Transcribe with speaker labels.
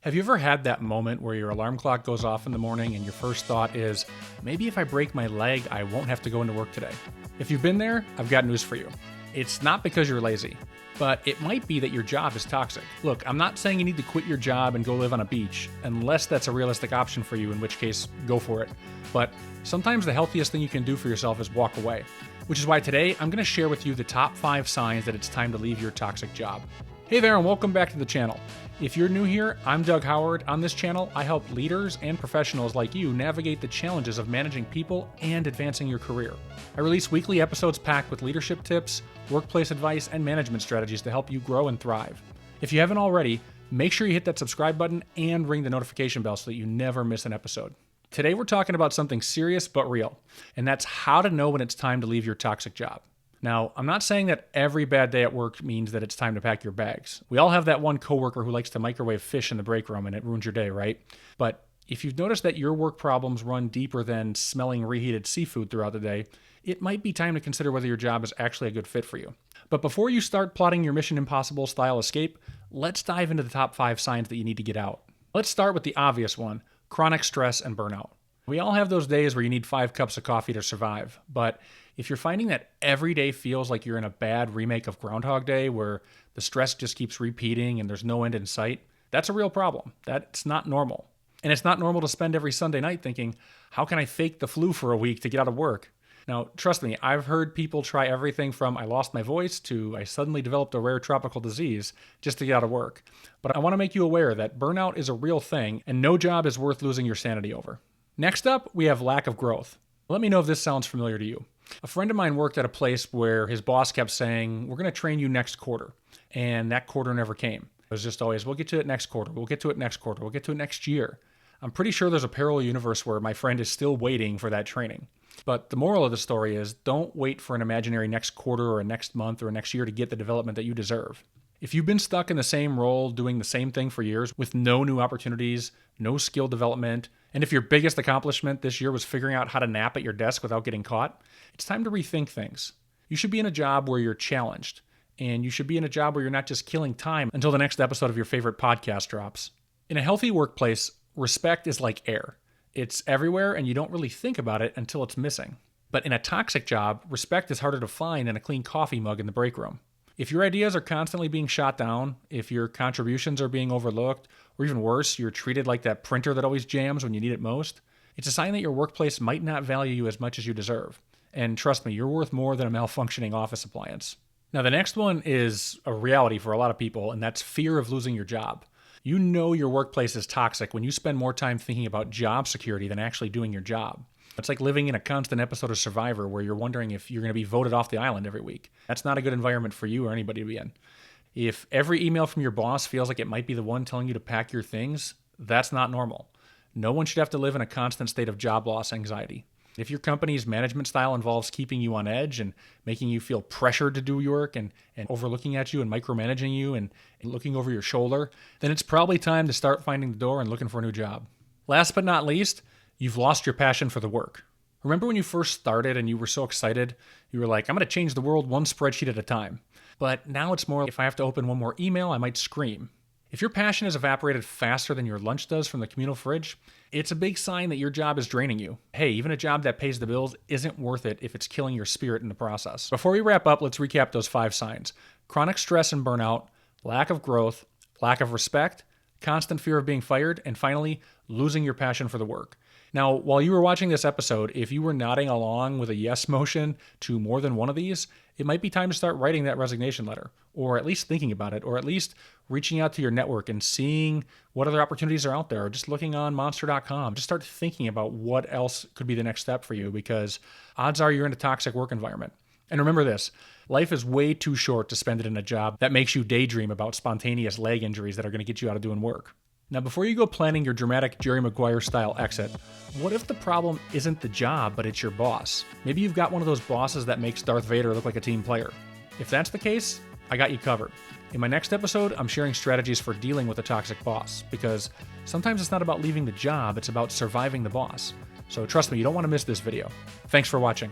Speaker 1: Have you ever had that moment where your alarm clock goes off in the morning and your first thought is, maybe if I break my leg, I won't have to go into work today? If you've been there, I've got news for you. It's not because you're lazy, but it might be that your job is toxic. Look, I'm not saying you need to quit your job and go live on a beach, unless that's a realistic option for you, in which case, go for it. But sometimes the healthiest thing you can do for yourself is walk away, which is why today I'm going to share with you the top 5 signs that it's time to leave your toxic job. Hey there, and welcome back to the channel. If you're new here, I'm Doug Howard. On this channel, I help leaders and professionals like you navigate the challenges of managing people and advancing your career. I release weekly episodes packed with leadership tips, workplace advice, and management strategies to help you grow and thrive. If you haven't already, make sure you hit that subscribe button and ring the notification bell so that you never miss an episode. Today, we're talking about something serious but real, and that's how to know when it's time to leave your toxic job. Now, I'm not saying that every bad day at work means that it's time to pack your bags. We all have that one coworker who likes to microwave fish in the break room and it ruins your day, right? But if you've noticed that your work problems run deeper than smelling reheated seafood throughout the day, it might be time to consider whether your job is actually a good fit for you. But before you start plotting your Mission Impossible style escape, let's dive into the top 5 signs that you need to get out. Let's start with the obvious one: chronic stress and burnout. We all have those days where you need 5 cups of coffee to survive, but if you're finding that every day feels like you're in a bad remake of Groundhog Day where the stress just keeps repeating and there's no end in sight, that's a real problem. That's not normal. And it's not normal to spend every Sunday night thinking, how can I fake the flu for a week to get out of work? Now, trust me, I've heard people try everything from I lost my voice to I suddenly developed a rare tropical disease just to get out of work. But I want to make you aware that burnout is a real thing and no job is worth losing your sanity over. Next up, we have lack of growth. Let me know if this sounds familiar to you. A friend of mine worked at a place where his boss kept saying, we're going to train you next quarter. And that quarter never came. It was just always, we'll get to it next quarter. We'll get to it next quarter. We'll get to it next year. I'm pretty sure there's a parallel universe where my friend is still waiting for that training. But the moral of the story is, don't wait for an imaginary next quarter or a next month or a next year to get the development that you deserve. If you've been stuck in the same role doing the same thing for years with no new opportunities, no skill development, and if your biggest accomplishment this year was figuring out how to nap at your desk without getting caught, it's time to rethink things. You should be in a job where you're challenged, and you should be in a job where you're not just killing time until the next episode of your favorite podcast drops. In a healthy workplace, respect is like air. It's everywhere, and you don't really think about it until it's missing. But in a toxic job, respect is harder to find than a clean coffee mug in the break room. If your ideas are constantly being shot down, if your contributions are being overlooked, or even worse, you're treated like that printer that always jams when you need it most, it's a sign that your workplace might not value you as much as you deserve. And trust me, you're worth more than a malfunctioning office appliance. Now, the next one is a reality for a lot of people, and that's fear of losing your job. You know your workplace is toxic when you spend more time thinking about job security than actually doing your job. It's like living in a constant episode of Survivor where you're wondering if you're going to be voted off the island every week. That's not a good environment for you or anybody to be in. If every email from your boss feels like it might be the one telling you to pack your things, that's not normal. No one should have to live in a constant state of job loss anxiety. If your company's management style involves keeping you on edge and making you feel pressured to do your work and overlooking at you and micromanaging you and looking over your shoulder, then it's probably time to start finding the door and looking for a new job. Last but not least, you've lost your passion for the work. Remember when you first started and you were so excited? You were like, I'm going to change the world one spreadsheet at a time. But now it's more, if I have to open one more email, I might scream. If your passion has evaporated faster than your lunch does from the communal fridge, it's a big sign that your job is draining you. Hey, even a job that pays the bills isn't worth it if it's killing your spirit in the process. Before we wrap up, let's recap those 5 signs: chronic stress and burnout, lack of growth, lack of respect, constant fear of being fired, and finally, losing your passion for the work. Now, while you were watching this episode, if you were nodding along with a yes motion to more than one of these, it might be time to start writing that resignation letter, or at least thinking about it, or at least reaching out to your network and seeing what other opportunities are out there, or just looking on monster.com. Just start thinking about what else could be the next step for you, because odds are you're in a toxic work environment. And remember this, life is way too short to spend it in a job that makes you daydream about spontaneous leg injuries that are going to get you out of doing work. Now, before you go planning your dramatic Jerry Maguire-style exit, what if the problem isn't the job, but it's your boss? Maybe you've got one of those bosses that makes Darth Vader look like a team player. If that's the case, I got you covered. In my next episode, I'm sharing strategies for dealing with a toxic boss, because sometimes it's not about leaving the job, it's about surviving the boss. So trust me, you don't want to miss this video. Thanks for watching.